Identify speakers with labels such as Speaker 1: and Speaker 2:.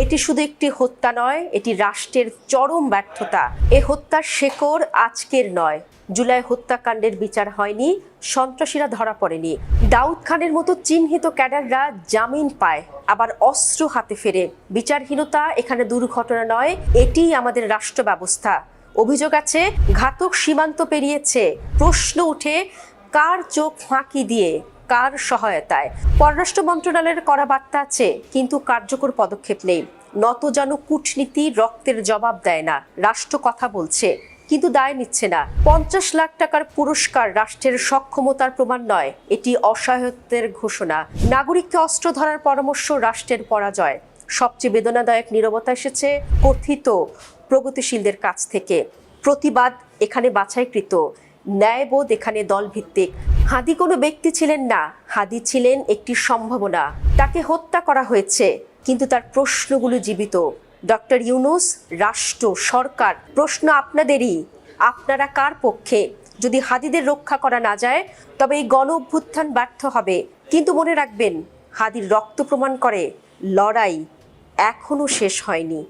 Speaker 1: এটি শুধু একটি হত্যা নয়, এটি রাষ্ট্রের চরম ব্যর্থতা। এ হত্যার শেকড় আজকের নয়। জুলাই হত্যাকাণ্ডের বিচার হয়নি, সন্ত্রাসীরা ধরা পড়েনি, দাউদ খানের মতো চিহ্নিত ক্যাডাররা জামিন পায়, আবার অস্ত্র হাতে ফেরে। বিচারহীনতা এখানে দুর্ঘটনা নয়, এটিই আমাদের রাষ্ট্র ব্যবস্থা। অভিযোগ আছে ঘাতক সীমান্ত পেরিয়েছে। প্রশ্ন উঠে কার চোখ ফাঁকি দিয়ে, কার সহায়তায়? পররাষ্ট্র মন্ত্রণালয়ের করা বার্তা আছে, কিন্তু কার্যকর পদক্ষেপ নেই। নতজানু কূটনীতি রক্তের জবাব দেয় না। রাষ্ট্র কথা বলছে কিন্তু দায় নিচ্ছে না। 50 লাখ টাকার পুরস্কার রাষ্ট্রের সক্ষমতার প্রমাণ নয়, এটি অসহায়ত্বের ঘোষণা। নাগরিককে অস্ত্র ধরার পরামর্শ রাষ্ট্রের পরাজয়। সবচেয়ে বেদনাদায়ক নীরবতা এসেছে কথিত প্রগতিশীলদের কাছ থেকে। প্রতিবাদ এখানে বাছাইকৃত, ন্যায়বোধ এখানে দলভিত্তিক। হাদি কোনো ব্যক্তি ছিলেন না, হাদি ছিলেন একটি সম্ভাবনা। তাকে হত্যা করা হয়েছে, কিন্তু তার প্রশ্নগুলো জীবিত। ডক্টর ইউনূস, রাষ্ট্র, সরকার, প্রশ্ন আপনাদেরই। আপনারা কার পক্ষে? যদি হাদিদের রক্ষা করা না যায়, তবে এই গণ অভ্যুত্থান ব্যর্থ হবে। কিন্তু মনে রাখবেন, হাদির রক্ত প্রমাণ করে লড়াই এখনো শেষ হয়নি।